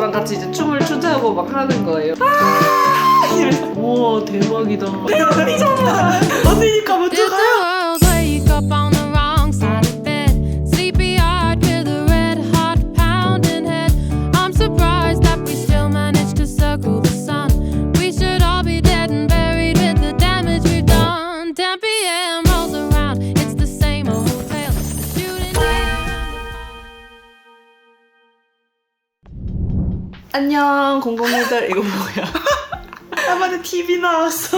저랑 같이 이제 춤을 추자고 막 하는 거예요. 우와 대박이다. 대박이잖아. 언니니까 먼저 Did the 가요. world wake up on the wrong side of bed? CPR to the red hot pounding head. I'm surprised that we still managed to circle the sun. We should all be dead and buried with the damage we've done. 10 p.m. rolls around, it's the same old tale. The shooting 안녕 공공메달 이거 뭐야? 한마디 TV 나왔어.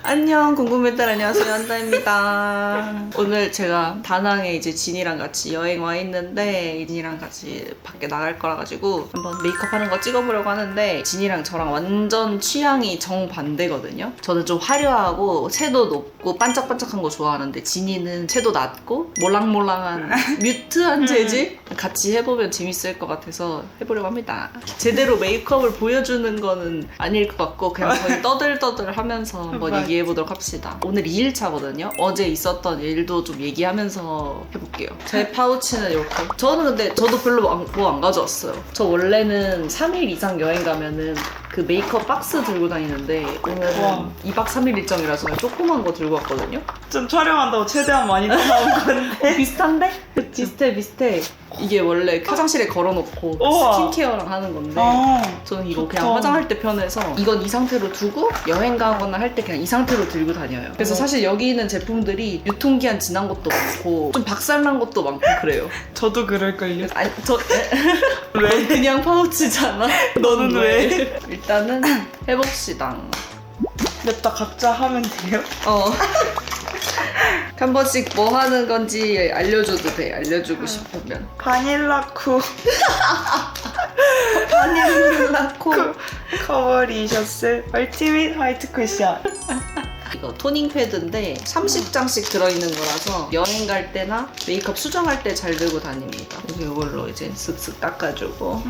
안녕 궁금했다. 안녕하세요 한다입니다. 오늘 제가 다낭에 이제 진이랑 같이 여행 와 있는데 진이랑 같이 밖에 나갈 거라 가지고 한번 메이크업 하는 거 찍어보려고 하는데 진이랑 저랑 완전 취향이 정반대거든요. 저는 좀 화려하고 채도 높고 반짝반짝한 거 좋아하는데 진이는 채도 낮고 몰랑몰랑한 뮤트한 재질 같이 해보면 재밌을 것 같아서 해보려고 합니다. 제대로 메이크업을 보여주는 거는 아닐 것 같고 그냥 저희 떠들떠들 하면서 한번 맞지. 얘기해보도록 합시다. 오늘 2일차거든요. 어제 있었던 일도 좀 얘기하면서 해볼게요. 제 파우치는 이렇게. 저는 근데 저도 별로 뭐 안 가져왔어요. 저 원래는 3일 이상 여행 가면은 그 메이크업 박스 들고 다니는데 오늘은 와. 2박 3일 일정이라서 그냥 조그만 거 들고 왔거든요. 좀 촬영한다고 최대한 많이 나온 건데. 비슷한데? 비슷해. 이게 원래 화장실에 걸어놓고 우와. 스킨케어랑 하는 건데 저는 이거 그냥 좋다. 화장할 때 편해서 이건 이 상태로 두고 여행 가거나 할 때 그냥 이 상태로 들고 다녀요. 그래서 사실 여기 있는 제품들이 유통기한 지난 것도 많고 좀 박살난 것도 많고 그래요. 저도 그럴걸요. 아니 저 왜? 그냥 파우치잖아. 너는 왜? 일단은 해봅시다. 냅다 각자 하면 돼요? 한 번씩 뭐 하는 건지 알려줘도 돼. 알려주고 싶으면. 바닐라쿠 바닐라코. 커버리셔스 얼티밋 화이트 쿠션. 이거 토닝 패드인데 30장씩 들어있는 거라서 여행 갈 때나 메이크업 수정할 때 잘 들고 다닙니다. 그래서 이걸로 이제 쓱쓱 닦아주고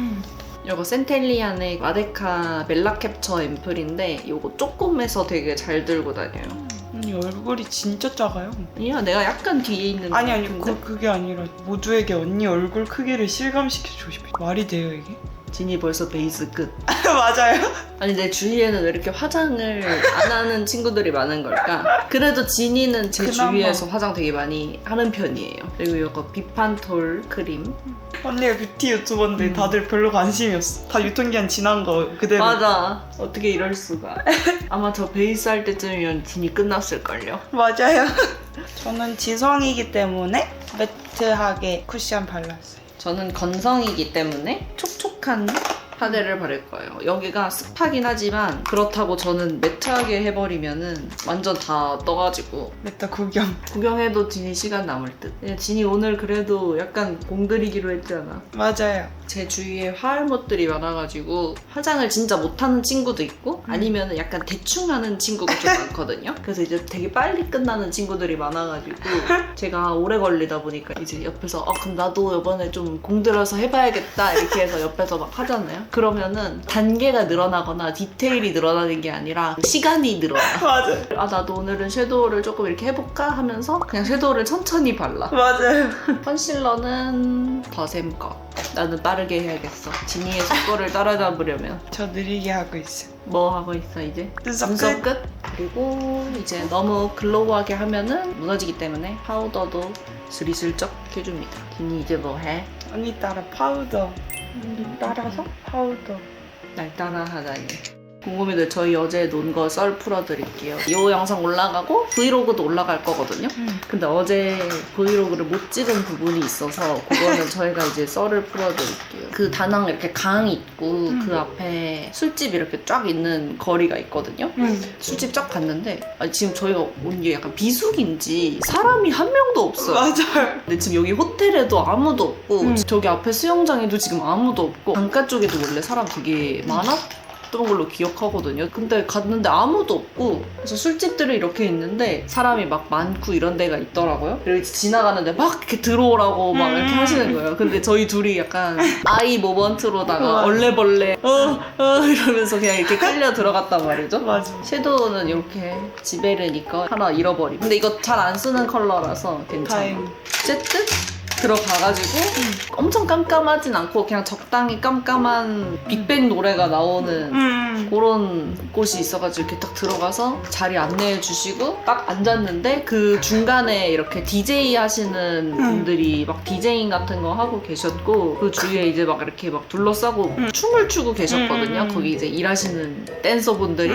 이거 센텔리안의 마데카 멜라 캡처 앰플인데 이거 조금해서 되게 잘 들고 다녀요. 언니 얼굴이 진짜 작아요. 아니야 내가 약간 뒤에 있는 것 아니 같은데? 그게 아니라 모두에게 언니 얼굴 크기를 실감시켜주고 싶어. 말이 돼요 이게? 진이 벌써 베이스 끝. 맞아요. 아니 내 주위에는 왜 이렇게 화장을 안 하는 친구들이 많은 걸까? 그래도 진이는 제 그나마. 주위에서 화장 되게 많이 하는 편이에요. 그리고 이거 비판톨 크림. 언니가 뷰티 유튜버인데 다들 별로 관심이 없어. 다 유통기한 지난 거 그대로. 맞아. 어떻게 이럴 수가. 아마 저 베이스 할 때쯤이면 진이 끝났을걸요. 맞아요. 저는 지성이기 때문에 매트하게 쿠션 발랐어요. 저는 건성이기 때문에 촉촉한 파데를 바를 거예요. 여기가 습하긴 하지만 그렇다고 저는 매트하게 해버리면은 완전 다 떠가지고 매트 구경. 구경해도 진이 시간 남을 듯. 그냥 진이 오늘 그래도 약간 공들이기로 했잖아. 맞아요. 제 주위에 화할못들이 많아가지고 화장을 진짜 못하는 친구도 있고 아니면 약간 대충 하는 친구가 좀 많거든요. 그래서 이제 되게 빨리 끝나는 친구들이 많아가지고 제가 오래 걸리다 보니까 이제 옆에서 그럼 나도 이번에 좀 공들여서 해봐야겠다 이렇게 해서 옆에서 막 하잖아요. 그러면은 단계가 늘어나거나 디테일이 늘어나는 게 아니라 시간이 늘어나. 맞아. 나도 오늘은 섀도우를 조금 이렇게 해볼까 하면서 그냥 섀도우를 천천히 발라. 맞아요. 컨실러는 더샘 거. 나는 빠르게 해야겠어. 지니의 속도를 따라잡으려면. 저 느리게 하고 있어요. 뭐 하고 있어 이제? 눈썹 눈썹 끝? 그리고 이제 너무 글로우하게 하면은 무너지기 때문에 파우더도 스리슬쩍 해줍니다. 지니 이제 뭐 해? 언니 따라 파우더. 따라서? 파우더. 날 따라 하다니. 궁금해도 저희 어제 논 거 썰 풀어드릴게요. 이 영상 올라가고 브이로그도 올라갈 거거든요. 근데 어제 브이로그를 못 찍은 부분이 있어서 그거는 저희가 이제 썰을 풀어드릴게요. 그 다낭 이렇게 강 있고 그 앞에 술집 이렇게 쫙 있는 거리가 있거든요. 술집 쫙 갔는데 지금 저희가 온 게 약간 비수기인지 사람이 한 명도 없어요. 맞아요. 근데 지금 여기 호텔에도 아무도 없고 저기 앞에 수영장에도 지금 아무도 없고 강가 쪽에도 원래 사람 되게 많았던 걸로 기억하거든요. 근데 갔는데 아무도 없고 그래서 술집들이 이렇게 있는데 사람이 막 많고 이런 데가 있더라고요. 그리고 이제 지나가는데 막 이렇게 들어오라고 막 이렇게 하시는 거예요. 근데 저희 둘이 약간 아이 모먼트로다가 얼레벌레 이러면서 그냥 이렇게 끌려 들어갔단 말이죠. 맞아. 섀도우는 이렇게 지베르니까 하나 잃어버리고 근데 이거 잘 안 쓰는 컬러라서 괜찮아요. 다행. 어쨌든 들어가가지고 엄청 깜깜하진 않고 그냥 적당히 깜깜한 빅뱅 노래가 나오는 그런 곳이 있어가지고 이렇게 딱 들어가서 자리 안내해 주시고 딱 앉았는데 그 중간에 이렇게 DJ 하시는 분들이 막 디제잉 같은 거 하고 계셨고 그 주위에 이제 막 이렇게 막 둘러싸고 춤을 추고 계셨거든요. 거기 이제 일하시는 댄서분들이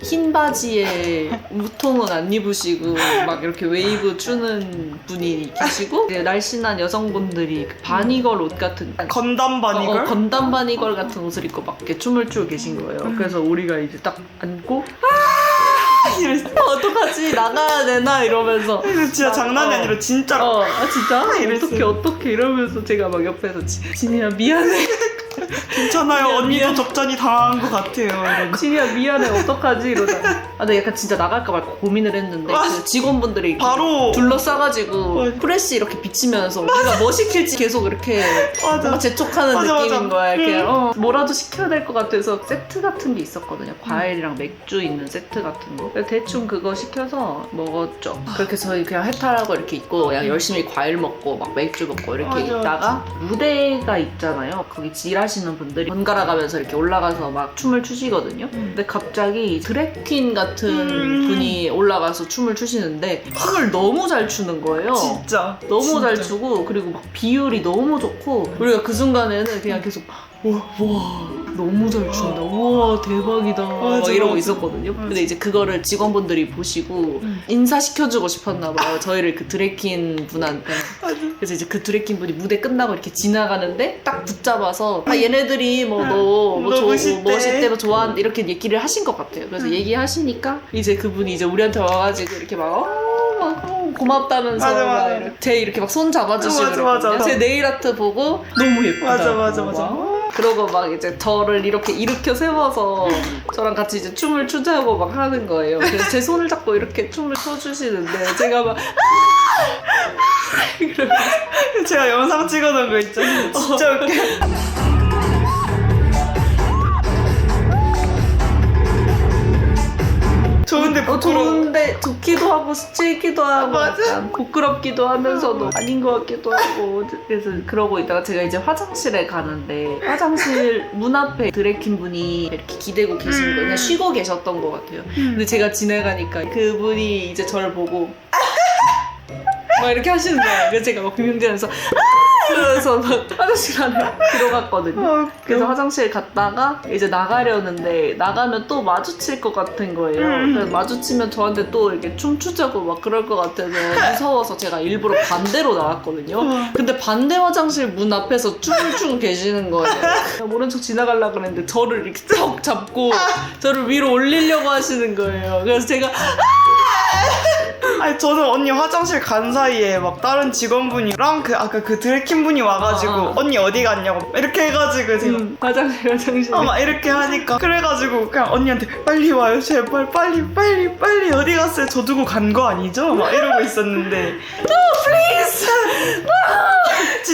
흰 바지에 무통은 안 입으시고 막 이렇게 웨이브 추는 분이 계시고 이제 날씬한 여성분들이 그 바니걸 옷 같은 건담 바니걸? 건담 바니걸 같은 옷을 입고 막 이렇게 춤을 추고 계신 거예요. 그래서 우리가 이제 딱 앉고 이랬어. 어떡하지? 나가야 되나? 이러면서 진짜 장난이 아니라 진짜로 진짜? 이랬어요. 어떡해 이러면서 제가 막 옆에서 진이야 미안해. 괜찮아요. 미안, 언니도 미안. 적잖이 당한 것 같아요. 이러고. 진이야 미안해 어떡하지? 이러다가 근데 약간 진짜 나갈까 말까 고민을 했는데 그 직원분들이 이렇게 바로 둘러싸가지고 맞아. 프레쉬 이렇게 비치면서 우리가 뭐 시킬지 계속 이렇게 맞아. 뭔가 재촉하는 맞아, 느낌인 맞아. 거야. 이렇게 뭐라도 시켜야 될 것 같아서 세트 같은 게 있었거든요. 과일이랑 맥주 있는 세트 같은 거. 그래서 대충 그거 시켜서 먹었죠. 그렇게 저희 그냥 해탈하고 이렇게 있고 그냥 열심히 과일 먹고 막 맥주 먹고 이렇게 맞아, 있다가 무대가 있잖아요. 거기 일하시는 분들이 번갈아 가면서 이렇게 올라가서 막 춤을 추시거든요. 근데 갑자기 드래퀸 같은 분이 올라가서 춤을 추시는데 춤을 너무 잘 추는 거예요. 진짜. 너무 진짜. 잘 추고 그리고 막 비율이 너무 좋고 우리가 그 순간에는 그냥 계속 와 너무 잘 춘다 우와 대박이다 막 이러고 맞아. 있었거든요. 근데 이제 그거를 직원분들이 보시고 인사시켜주고 싶었나 봐요. 저희를 그 드래퀸 분한테. 그래서 이제 그 드래퀸 분이 무대 끝나고 이렇게 지나가는데 딱 붙잡아서 얘네들이 뭐 멋있대 뭐 좋아한다 이렇게 얘기를 하신 것 같아요. 그래서 얘기하시니까 이제 그분이 이제 우리한테 와가지고 이렇게 막 고맙다면서 맞아, 맞아. 막 이렇게 제 이렇게 막 손 잡아주시고 맞아, 맞아. 제 네일 아트 보고 너무 예쁘다. 맞아. 그러고 막 이제 저를 이렇게 일으켜 세워서 저랑 같이 이제 춤을 추자고 막 하는 거예요. 그래서 제 손을 잡고 이렇게 춤을 춰주시는데 제가 막 이러면서 제가 영상 찍어놓은 거 있잖아요. 진짜 웃겨. 좋은데 부끄러워. 좋은데 좋기도 하고 스치기도 하고 맞아. 약간 부끄럽기도 하면서도 아닌 것 같기도 하고 그래서 그러고 있다가 제가 이제 화장실에 가는데 화장실 문 앞에 드래퀸 분이 이렇게 기대고 계신 거예요. 그냥 쉬고 계셨던 것 같아요. 근데 제가 지나가니까 그분이 이제 저를 보고 막 이렇게 하시는 거예요. 그래서 제가 막 비명지르면서 그래서 막 화장실 안에 들어갔거든요. 그래서 화장실 갔다가 이제 나가려는데 나가면 또 마주칠 것 같은 거예요. 그래서 마주치면 저한테 또 이렇게 춤추자고 막 그럴 것 같아서 무서워서 제가 일부러 반대로 나왔거든요. 근데 반대 화장실 문 앞에서 춤을 추고 계시는 거예요. 그냥 모른 척 지나가려고 그랬는데 저를 이렇게 쩍 잡고 저를 위로 올리려고 하시는 거예요. 그래서 제가 아니 저는 언니 화장실 간 사이에 막 다른 직원분이랑 그 아까 그 드래킨 분이 와가지고 언니 어디 갔냐고 이렇게 해가지고 제가 화장실 막 이렇게 하니까 그래가지고 그냥 언니한테 빨리 와요 제발 빨리 어디 갔어요? 저 두고 간 거 아니죠? 막 이러고 있었는데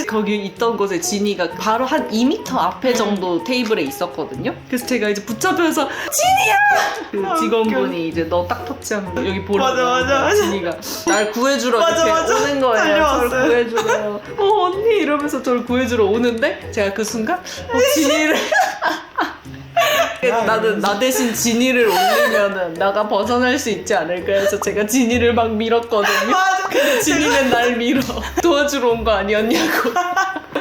거기 있던 곳에 지니가 바로 한 2m 앞에 정도 테이블에 있었거든요. 그래서 제가 이제 붙잡혀서 지니야! 그 직원분이 이제 너 딱 터치하면 여기 보라고 맞아. 지니가 날 구해주러 이렇게 오는 거예요. 달려왔어요. 저를 구해주러 언니 이러면서 저를 구해주러 오는데 제가 그 순간 지니를 나는 나 대신 지니를 올리면은 나가 벗어날 수 있지 않을까 해서 제가 지니를 막 밀었거든요. 맞아. 근데 지니는 날 밀어 도와주러 온 거 아니었냐고.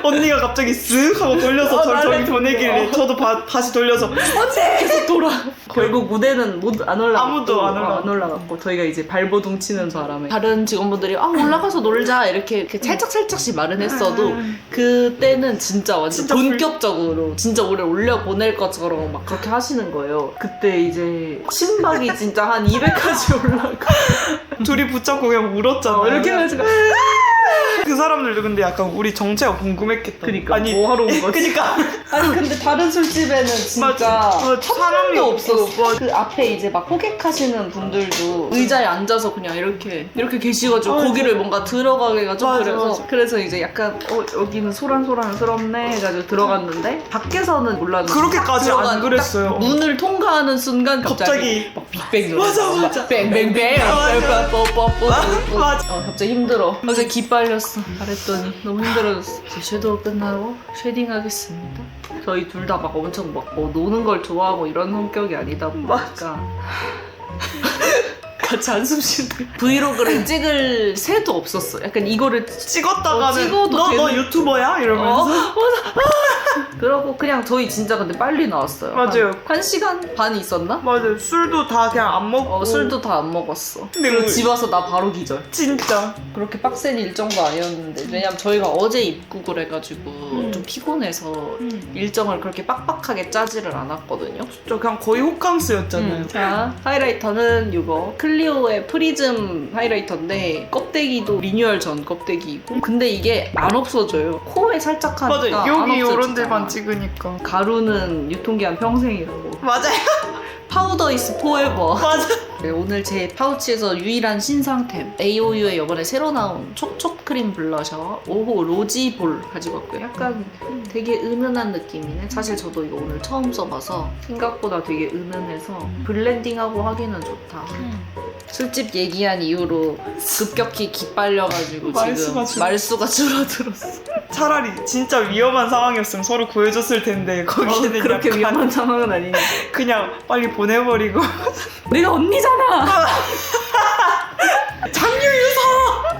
언니가 갑자기 쓱 하고 돌려서 저를 저기 나를 보내길래 저도 다시 돌려서 계속 돌아. 결국 무대는 안 올라갔고 아무도 안 올라갔고. 안 올라갔고 저희가 이제 발버둥 치는 바람에 다른 직원분들이 올라가서 놀자 이렇게 살짝씩 말은 했어도 그때는 진짜 완전 진짜 본격적으로 진짜 우리를 올려보낼 것처럼 막 그렇게 하시는 거예요. 그때 이제 심박이 진짜 한 200까지 올라가. 둘이 붙잡고 그냥 울었잖아요. 이렇게 해가지고 그 사람들도 근데 약간 우리 정체가 궁금했겠다. 그니까 뭐 하러 온 거지? 그니까 아니 근데 다른 술집에는 진짜 맞아. 한 사람이 명도 없었어. 없어. 그 앞에 이제 막 호객하시는 분들도 의자에 앉아서 그냥 이렇게 계시가지고 맞아. 거기를 뭔가 들어가기가 좀 맞아, 그래서 맞아. 그래서 이제 약간 여기는 소란소란스럽네 해가지고 들어갔는데 밖에서는 몰랐는데 그렇게까지 딱 안 그랬어요. 딱 문을 통과하는 순간 갑자기 막 빅뱅 노래 맞아. 뱅뱅뱅 맞아. 뽀뽀뽀뽀 맞아. 갑자기 힘들어. 갑자기 깃발 빨렸어. 잘했더니 너무 힘들어졌어. 이제 섀도우 끝나고 쉐딩하겠습니다. 저희 둘 다 막 엄청 막 뭐 노는 걸 좋아하고 이런 성격이 아니다 보니까 같이 한숨 쉬는 브이로그를 찍을 새도 없었어. 약간 이거를 찍었다가는 찍어도 너 되는- 유튜버야? 이러면서 그러고 그냥 저희 진짜 근데 빨리 나왔어요. 맞아요. 한 1시간 반 있었나? 맞아요. 술도 다 그냥 안 먹고 술도 다 안 먹었어. 근데 그리고 우리- 집 와서 나 바로 기절. 진짜 그렇게 빡센 일정도 아니었는데 왜냐면 저희가 어제 입국을 해가지고 좀 피곤해서 일정을 그렇게 빡빡하게 짜지를 않았거든요. 저 그냥 거의 호캉스였잖아요. 자, 하이라이터는 이거 클리오의 프리즘 하이라이터인데 껍데기도 리뉴얼 전 껍데기이고 근데 이게 안 없어져요. 코에 살짝 하니까 맞아요. 안 여기 없어지잖아. 요런 데만 찍으니까 가루는 유통기한 평생이라고. 맞아요. 파우더 이스 포에버. 맞아. 네, 오늘 제 파우치에서 유일한 신상템 AOU의 이번에 새로 나온 촉촉 크림 블러셔 5호 로지볼 가지고 왔고요. 약간 되게 은은한 느낌이네. 사실 저도 이거 오늘 처음 써봐서 생각보다 되게 은은해서 블렌딩하고 하기는 좋다. 술집 얘기한 이후로 급격히 기빨려가지고 말수가 지금 말수가 줄어들었어. 차라리 진짜 위험한 상황이었으면 서로 구해줬을 텐데 거기는 그렇게 약간 위험한 상황은 아니니까. 그냥 빨리 보내버리고 내가 언니잖아. 장유유서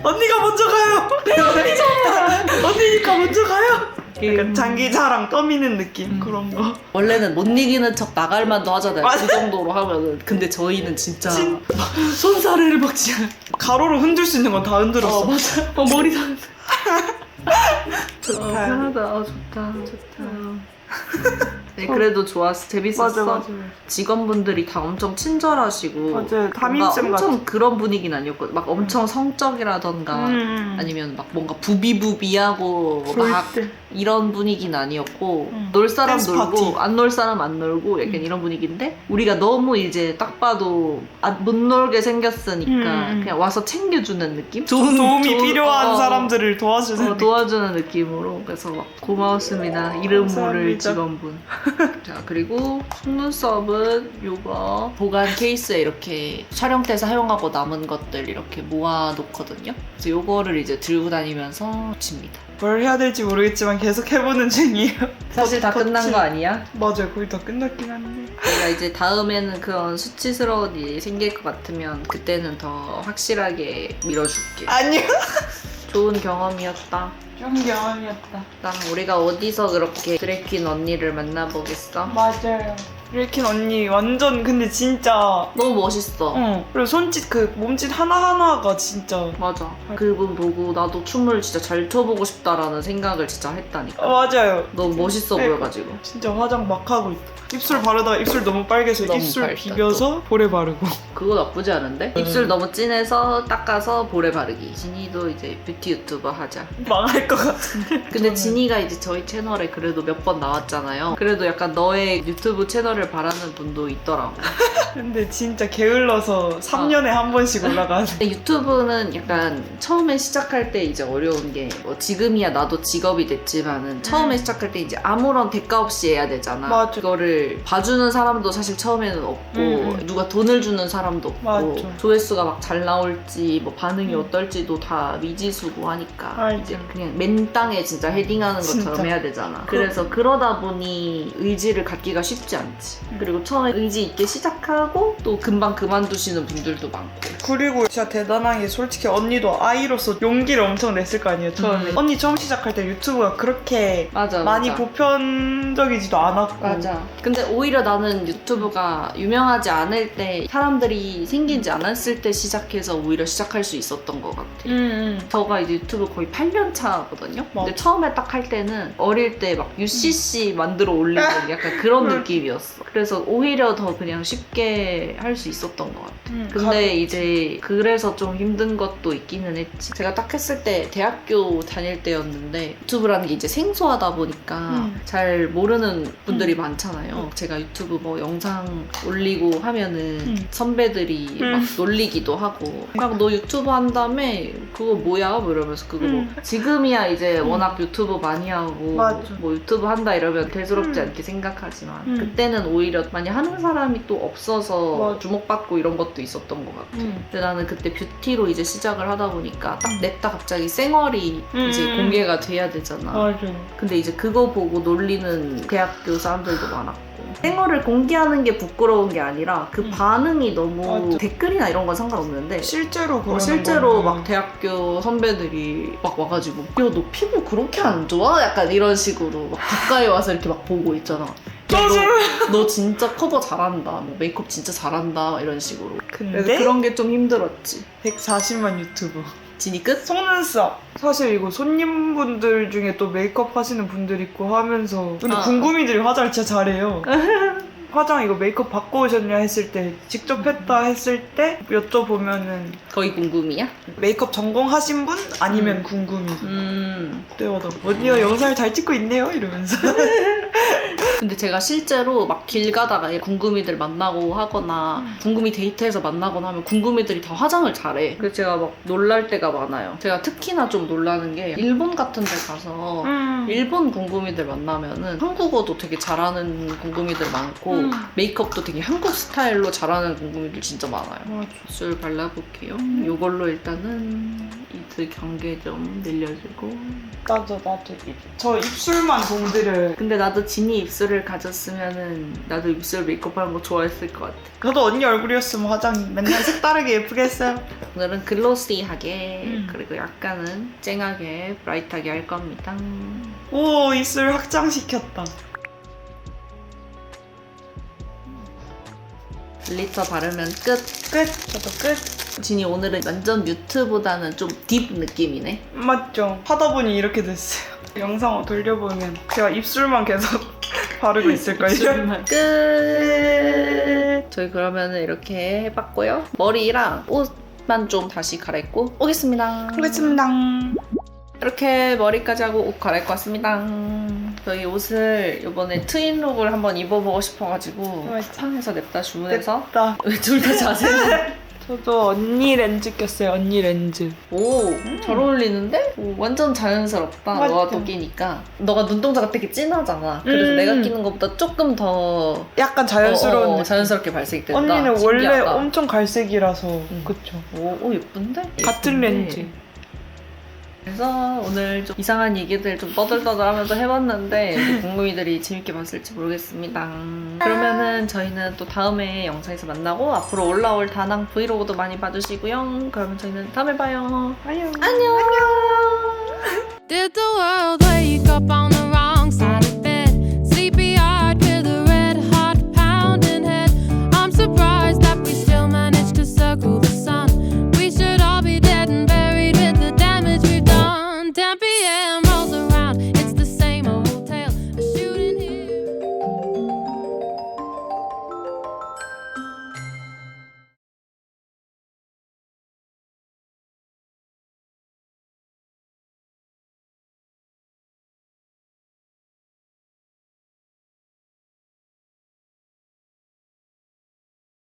언니가 먼저 가요. 내가 언니잖아. 언니니까 먼저 가요. 약간 장기자랑 떠미는 느낌 그런 거. 원래는 못 이기는 척 나갈 만도 하잖아요. 맞아. 그 정도로 하면은. 근데 저희는 진짜 막 손사래를 막지 않아. 가로로 흔들 수 있는 건 다 흔들었어. 맞아. 머리 다. 좋다. 편하다. 좋다. 네, 그래도 좋았어. 재밌었어. 맞아. 직원분들이 다 엄청 친절하시고. 맞아요. 뭔가 담임쌤 엄청 그런 분위기는 아니었거든. 막 엄청 성적이라던가 아니면 막 뭔가 부비부비하고 막 절대. 이런 분위기는 아니었고 놀 사람 댄스 놀고 파티. 안 놀 사람 안 놀고 약간 이런 분위기인데 우리가 너무 이제 딱 봐도 못 놀게 생겼으니까 그냥 와서 챙겨주는 느낌? 도움이 필요한 사람들을 도와주는 도와주는 느낌으로 그래서 막 고마웠습니다. 이름 모를 감사합니다. 직원분. 자 그리고 속눈썹은 요거 보관 케이스에 이렇게 촬영 때 사용하고 남은 것들 이렇게 모아놓거든요. 그래서 요거를 이제 들고 다니면서 붙입니다. 뭘 해야 될지 모르겠지만 계속 해보는 중이에요. 사실 다 끝난 거 아니야? 맞아요. 거의 다 끝났긴 한데. 내가 이제 다음에는 그런 수치스러운 일이 생길 것 같으면 그때는 더 확실하게 밀어줄게. 아니요. 좋은 경험이었다. 좀 경험이었다. 우리가 어디서 그렇게 드래퀸 언니를 만나보겠어? 맞아요. 릴킨 언니 완전 근데 진짜 너무 멋있어. 그리고 손짓 그 몸짓 하나하나가 진짜 맞아. 그분 보고 나도 춤을 진짜 잘 춰보고 싶다라는 생각을 진짜 했다니까. 맞아요. 너무 멋있어 네. 보여가지고. 진짜 화장 막 하고 있다. 입술 바르다가 입술 너무 빨개서 너무 입술 밝다, 비벼서 볼에 바르고. 그거 나쁘지 않은데? 입술 너무 진해서 닦아서 볼에 바르기. 진이도 이제 뷰티 유튜버 하자. 망할 것 같은데. 근데 진이가 이제 저희 채널에 그래도 몇 번 나왔잖아요. 그래도 약간 너의 유튜브 채널을 바라는 분도 있더라고. 근데 진짜 게을러서 3년에 한 번씩 올라가는. 근데 유튜브는 약간 처음에 시작할 때 이제 어려운 게 뭐 지금이야 나도 직업이 됐지만은 처음에 시작할 때 이제 아무런 대가 없이 해야 되잖아. 맞아. 이거를 봐주는 사람도 사실 처음에는 없고 누가 돈을 주는 사람도 없고 맞아. 조회수가 막 잘 나올지 뭐 반응이 어떨지도 다 미지수고 하니까 맞아. 이제 그냥 맨 땅에 진짜 헤딩하는 것처럼 진짜. 해야 되잖아. 그래서 그러다 보니 의지를 갖기가 쉽지 않지. 그리고 처음에 의지 있게 시작하고 또 금방 그만두시는 분들도 많고. 그리고 진짜 대단한 게 솔직히 언니도 아이로서 용기를 엄청 냈을 거 아니에요 처음에. 언니 처음 시작할 때 유튜브가 그렇게 맞아, 많이 맞아. 보편적이지도 않았고. 맞아. 근데 오히려 나는 유튜브가 유명하지 않을 때 사람들이 생기지 않았을 때 시작해서 오히려 시작할 수 있었던 것 같아. 저가 이제 유튜브 거의 8년 차거든요. 근데 맞아. 처음에 딱 할 때는 어릴 때 막 UCC 만들어 올리는 약간 그런 느낌이었어. 그래서 오히려 더 그냥 쉽게 할 수 있었던 것 같아. 근데 이제 그래서 좀 힘든 것도 있기는 했지. 제가 딱 했을 때 대학교 다닐 때였는데 유튜브라는 게 이제 생소하다 보니까 잘 모르는 분들이 많잖아요. 있잖아요. 제가 유튜브 뭐 영상 올리고 하면은 선배들이 막 놀리기도 하고 그냥 너 유튜브 한다며 그거 뭐야? 뭐 이러면서 그거 뭐 지금이야 이제 워낙 유튜브 많이 하고 맞아. 뭐 유튜브 한다 이러면 대수롭지 않게 생각하지만 그때는 오히려 많이 하는 사람이 또 없어서 맞아. 주목받고 이런 것도 있었던 것 같아. 근데 나는 그때 뷰티로 이제 시작을 하다 보니까 딱 냈다 갑자기 쌩얼이 이제 공개가 돼야 되잖아. 맞아. 근데 이제 그거 보고 놀리는 대학교 사람들도 많았고 쌩얼을 공개하는 게 부끄러운 게 아니라 그 반응이 너무 맞아. 댓글이나 이런 건 상관없는데 실제로 그러는 실제로 거는 막 대학교 선배들이 막 와가지고 야 너 피부 그렇게 안 좋아? 약간 이런 식으로 막 가까이 와서 이렇게 막 보고 있잖아. 야, 너 진짜 커버 잘한다. 뭐 메이크업 진짜 잘한다. 막 이런 식으로. 그래서 근데 그런 게 좀 힘들었지. 140만 유튜브. 진이 끝? 속눈썹. 사실 이거 손님분들 중에 또 메이크업 하시는 분들 있고 하면서 근데 아. 궁금이들이 화장을 진짜 잘해요. 화장 이거 메이크업 바꿔 오셨냐 했을 때 직접 했다 했을 때 여쭤보면은 거의 궁금이야? 메이크업 전공하신 분? 아니면 궁금이. 그때마다 언니가 영상을 잘 찍고 있네요 이러면서. 근데 제가 실제로 막 길 가다가 궁금이들 만나고 하거나 궁금이 데이트해서 만나거나 하면 궁금이들이 다 화장을 잘해. 그래서 제가 막 놀랄 때가 많아요. 제가 특히나 좀 놀라는 게 일본 같은 데 가서 일본 궁금이들 만나면은 한국어도 되게 잘하는 궁금이들 많고 메이크업도 되게 한국 스타일로 잘하는 궁금이들 진짜 많아요. 맞아. 입술 발라볼게요. 이걸로 일단은 입술 경계 좀 늘려주고. 나도 저 입술만 공들여요. 근데 나도 진이 입술을 가졌으면은 나도 입술 메이크업하는 거 좋아했을 것 같아. 저도 언니 얼굴이었으면 화장 맨날 색다르게 예쁘게 했어요. 오늘은 글로시하게 그리고 약간은 쨍하게 브라이트하게 할 겁니다. 오 입술 확장시켰다. 글리터 바르면 끝. 저도 끝. 진이 오늘은 완전 뮤트보다는 좀 딥 느낌이네. 맞죠? 하다 보니 이렇게 됐어요. 영상 돌려보면 제가 입술만 계속 바르고 있을걸요? 입술만 끝. 저희 그러면은 이렇게 해봤고요. 머리랑 옷만 좀 다시 갈아입고 오겠습니다. 하겠습니다. 이렇게 머리까지 하고 옷 갈아입고 왔습니다. 저희 옷을 이번에 트윈룩을 한번 입어보고 싶어가지고 상에서 냅다 주문해서 됐다. 왜 둘 다 자세는 저도 언니 렌즈 꼈어요. 언니 렌즈. 오, 잘 어울리는데? 오, 완전 자연스럽다. 맞죠. 너가 또 끼니까. 너가 눈동자가 되게 진하잖아. 그래서 내가 끼는 것보다 조금 더 약간 자연스러운 느낌. 자연스럽게 발색이 된다. 언니는 원래 신기하다. 엄청 갈색이라서 그쵸. 오, 예쁜데? 같은 예쁜데. 렌즈. 그래서 오늘 좀 이상한 얘기들 좀 떠들떠들 하면서 해봤는데 우리 궁금이들이 재밌게 봤을지 모르겠습니다. 그러면은 저희는 또 다음에 영상에서 만나고 앞으로 올라올 다낭 브이로그도 많이 봐주시고요. 그러면 저희는 다음에 봐요. 안녕. 안녕. Did the world wake up on a